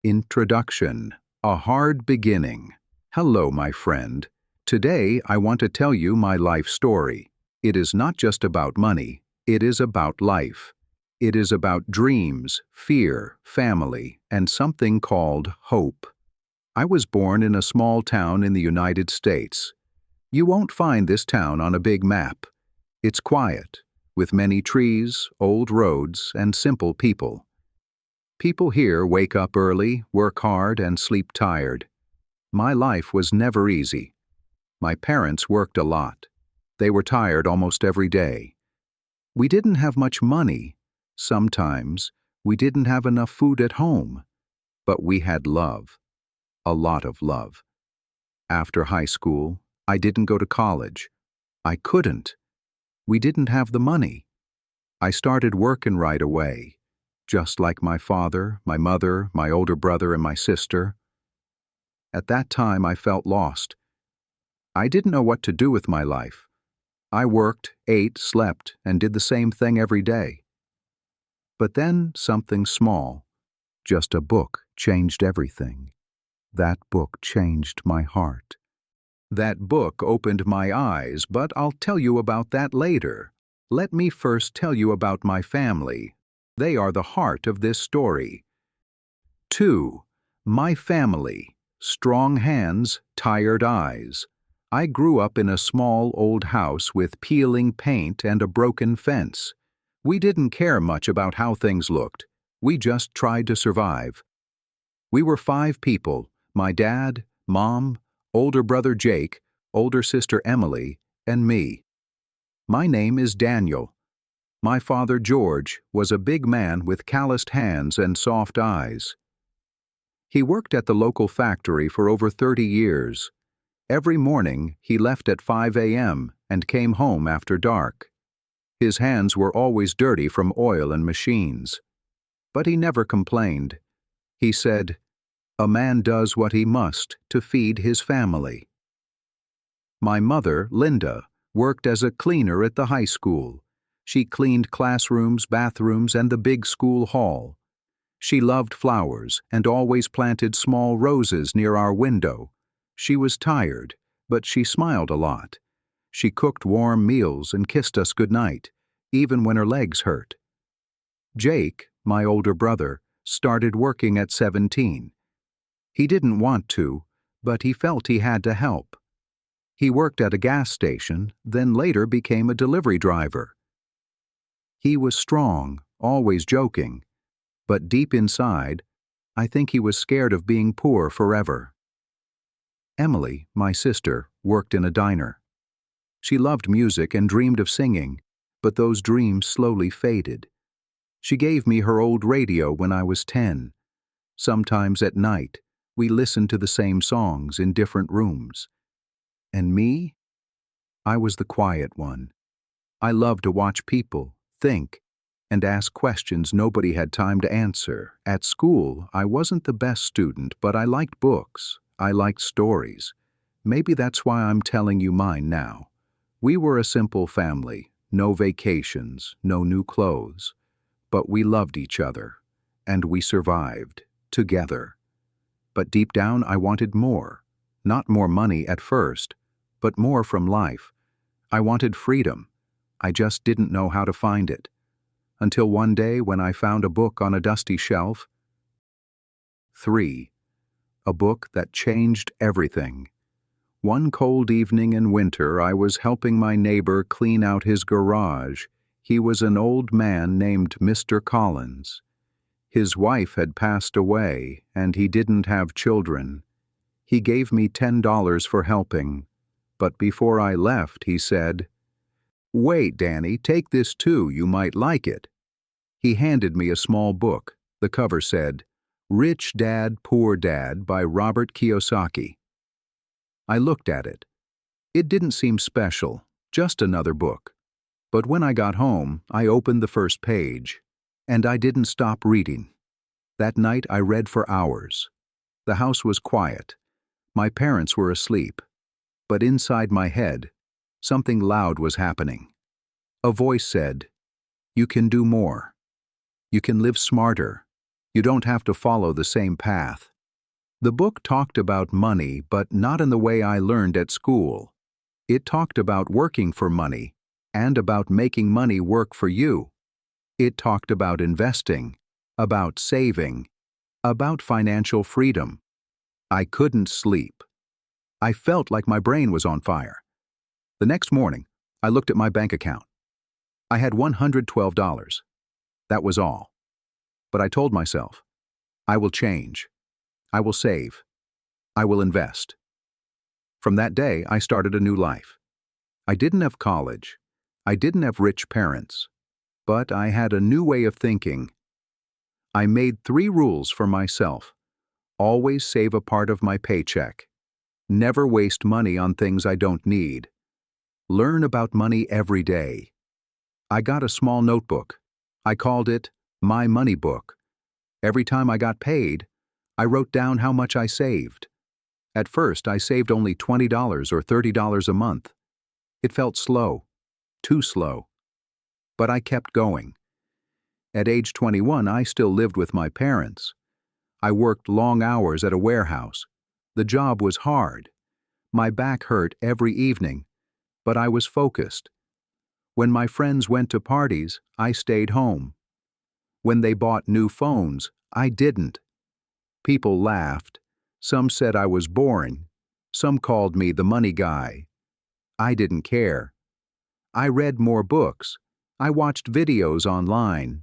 Introduction. A hard beginning. Hello, my friend. Today, I want to tell you my life story. It is not just about money. It is about life. It is about dreams, fear, family, and something called hope. I was born in a small town in the United States. You won't find this town on a big map. It's quiet, with many trees, old roads, and simple people. People here wake up early, work hard, and sleep tired. My life was never easy. My parents worked a lot. They were tired almost every day. We didn't have much money. Sometimes we didn't have enough food at home. But we had love. A lot of love. After high school, I didn't go to college. I couldn't. We didn't have the money. I started working right away. Just like my father, my mother, my older brother, and my sister. At that time, I felt lost. I didn't know what to do with my life. I worked, ate, slept, and did the same thing every day. But then something small, just a book, changed everything. That book changed my heart. That book opened my eyes, but I'll tell you about that later. Let me first tell you about my family. They are the heart of this story. 2. My family. Strong hands, tired eyes. I grew up in a small old house with peeling paint and a broken fence. We didn't care much about how things looked. We just tried to survive. We were 5 people: my dad, mom, older brother Jake, older sister Emily, and me. My name is Daniel. My father, George, was a big man with calloused hands and soft eyes. He worked at the local factory for over 30 years. Every morning, he left at 5 a.m. and came home after dark. His hands were always dirty from oil and machines. But he never complained. He said, "A man does what he must to feed his family." My mother, Linda, worked as a cleaner at the high school. She cleaned classrooms, bathrooms, and the big school hall. She loved flowers and always planted small roses near our window. She was tired, but she smiled a lot. She cooked warm meals and kissed us goodnight, even when her legs hurt. Jake, my older brother, started working at 17. He didn't want to, but he felt he had to help. He worked at a gas station, then later became a delivery driver. He was strong, always joking, but deep inside, I think he was scared of being poor forever. Emily, my sister, worked in a diner. She loved music and dreamed of singing, but those dreams slowly faded. She gave me her old radio when I was 10. Sometimes at night, we listened to the same songs in different rooms. And me? I was the quiet one. I loved to watch people, think, and ask questions nobody had time to answer. At school, I wasn't the best student, but I liked books. I liked stories. Maybe that's why I'm telling you mine now. We were a simple family, no vacations, no new clothes. But we loved each other, and we survived, together. But deep down, I wanted more. Not more money at first, but more from life. I wanted freedom. I just didn't know how to find it. Until one day when I found a book on a dusty shelf. 3. A book that changed everything. One cold evening in winter, I was helping my neighbor clean out his garage. He was an old man named Mr. Collins. His wife had passed away, and he didn't have children. He gave me $10 for helping, but before I left, he said, "Wait, Danny, take this too, you might like it." He handed me a small book. The cover said, "Rich Dad, Poor Dad" by Robert Kiyosaki. I looked at it. It didn't seem special, just another book. But when I got home, I opened the first page, and I didn't stop reading. That night I read for hours. The house was quiet. My parents were asleep. But inside my head, something loud was happening. A voice said, "You can do more. You can live smarter. You don't have to follow the same path. The book talked about money, but not in the way I learned at school. It talked about working for money and about making money work for you. It talked about investing, about saving, about financial freedom. I couldn't sleep. I felt like my brain was on fire. The next morning, I looked at my bank account. I had $112. That was all. But I told myself, I will change. I will save. I will invest. From that day, I started a new life. I didn't have college. I didn't have rich parents. But I had a new way of thinking. I made 3 rules for myself. Always save a part of my paycheck. Never waste money on things I don't need. Learn about money every day. I got a small notebook. I called it My Money Book. Every time I got paid, I wrote down how much I saved. At first, I saved only $20 or $30 a month. It felt slow, too slow. But I kept going. At age 21, I still lived with my parents. I worked long hours at a warehouse. The job was hard. My back hurt every evening, but I was focused. When my friends went to parties, I stayed home. When they bought new phones, I didn't. People laughed. Some said I was boring. Some called me the money guy. I didn't care. I read more books. I watched videos online.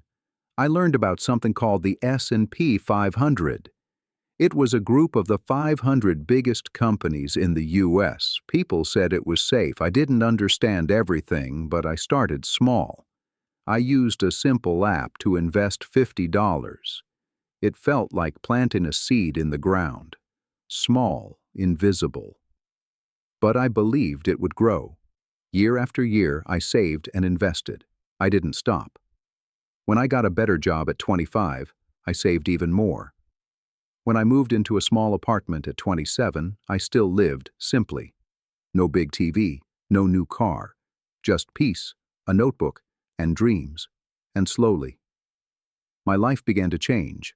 I learned about something called the S&P 500. It was a group of the 500 biggest companies in the U.S. People said it was safe. I didn't understand everything, but I started small. I used a simple app to invest $50. It felt like planting a seed in the ground. Small, invisible. But I believed it would grow. Year after year, I saved and invested. I didn't stop. When I got a better job at 25, I saved even more. When I moved into a small apartment at 27, I still lived simply. No big TV, no new car, just peace, a notebook, and dreams. And slowly, my life began to change.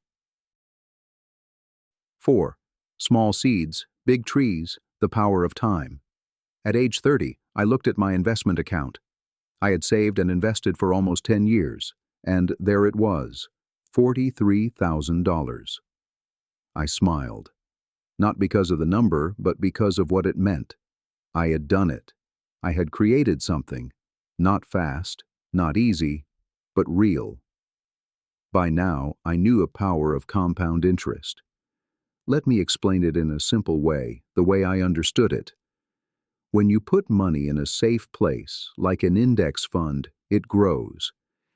4. Small seeds, big trees, the power of time. At age 30, I looked at my investment account. I had saved and invested for almost 10 years, and there it was, $43,000. I smiled, not because of the number, but because of what it meant. I had done it. I had created something, not fast, not easy, but real. By now, I knew the power of compound interest. Let me explain it in a simple way, the way I understood it. When you put money in a safe place, like an index fund, it grows.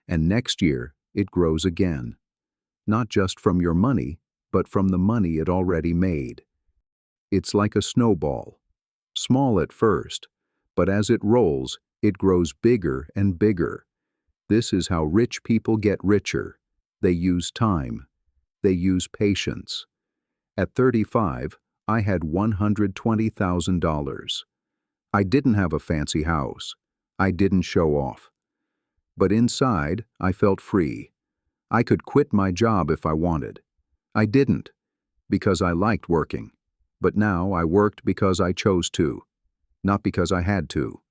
And next year, it grows again. Not just from your money, but from the money it already made. It's like a snowball. Small at first, but as it rolls, it grows bigger and bigger. This is how rich people get richer. They use time. They use patience. At 35, I had $120,000. I didn't have a fancy house. I didn't show off. But inside, I felt free. I could quit my job if I wanted. I didn't, because I liked working. But now I worked because I chose to, not because I had to.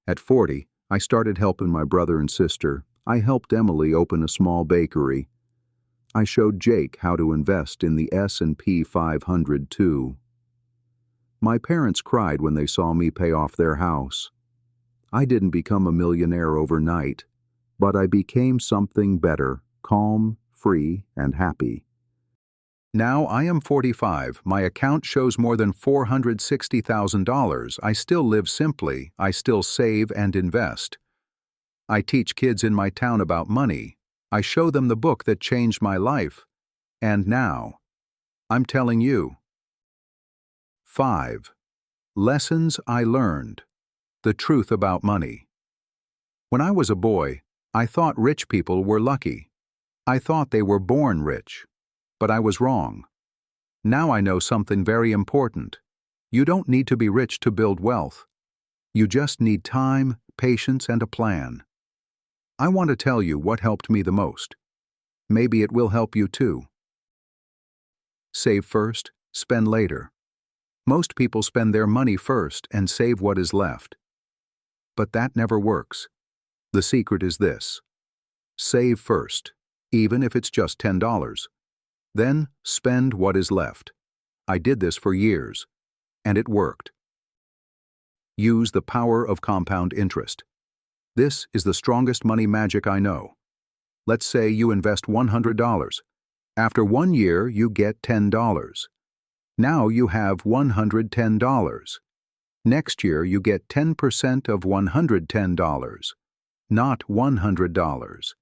At 40, I started helping my brother and sister. I helped Emily open a small bakery. I showed Jake how to invest in the S&P 500 too. My parents cried when they saw me pay off their house. I didn't become a millionaire overnight, but I became something better, calm, free, and happy. Now I am 45. My account shows more than $460,000. I still live simply. I still save and invest. I teach kids in my town about money. I show them the book that changed my life. And now, I'm telling you. 5. Lessons I learned. The truth about money. When I was a boy, I thought rich people were lucky. I thought they were born rich. But I was wrong. Now I know something very important. You don't need to be rich to build wealth. You just need time, patience, and a plan. I want to tell you what helped me the most. Maybe it will help you too. Save first, spend later. Most people spend their money first and save what is left. But that never works. The secret is this: save first, even if it's just $10. Then spend what is left. I did this for years, and it worked. Use the power of compound interest. This is the strongest money magic I know. Let's say you invest $100. After 1 year, you get $10. Now you have $110. Next year, you get 10% of $110, not $100.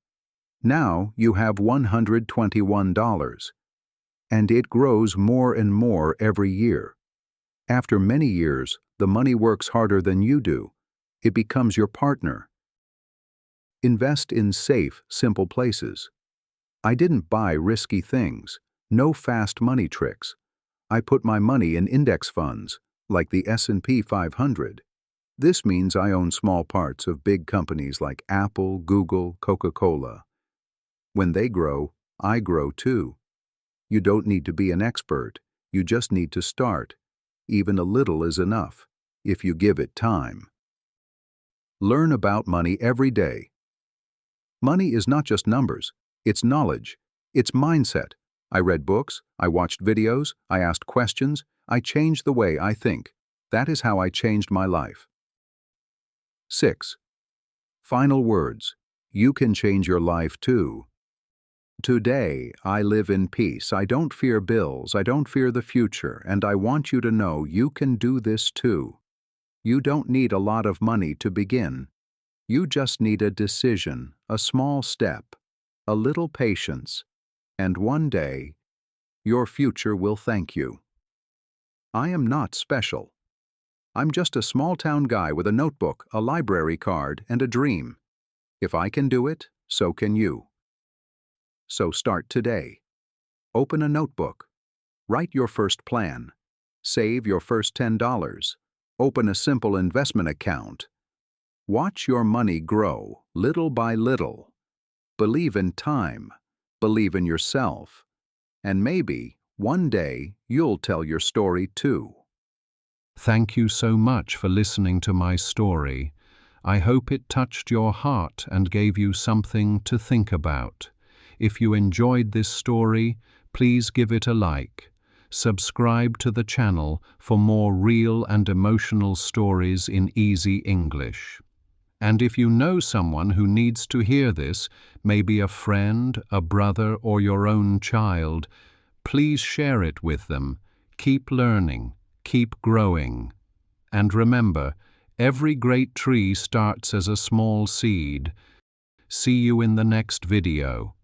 Now you have $121. And it grows more and more every year. After many years, the money works harder than you do. It becomes your partner. Invest in safe, simple places. I didn't buy risky things. No fast money tricks. I put my money in index funds, like the S&P 500. This means I own small parts of big companies like Apple, Google, Coca-Cola. When they grow, I grow too. You don't need to be an expert. You just need to start. Even a little is enough, if you give it time. Learn about money every day. Money is not just numbers. It's knowledge. It's mindset. I read books. I watched videos. I asked questions. I changed the way I think. That is how I changed my life. 6. Final words. You can change your life too. Today, I live in peace. I don't fear bills. I don't fear the future. And I want you to know you can do this too. You don't need a lot of money to begin. You just need a decision, a small step, a little patience, and one day, your future will thank you. I am not special. I'm just a small-town guy with a notebook, a library card, and a dream. If I can do it, so can you. So start today. Open a notebook. Write your first plan. Save your first $10. Open a simple investment account. Watch your money grow, little by little. Believe in time. Believe in yourself. And maybe, one day, you'll tell your story too. Thank you so much for listening to my story. I hope it touched your heart and gave you something to think about. If you enjoyed this story, please give it a like. Subscribe to the channel for more real and emotional stories in easy English. And if you know someone who needs to hear this, maybe a friend, a brother, or your own child, please share it with them. Keep learning, keep growing. And remember, every great tree starts as a small seed. See you in the next video.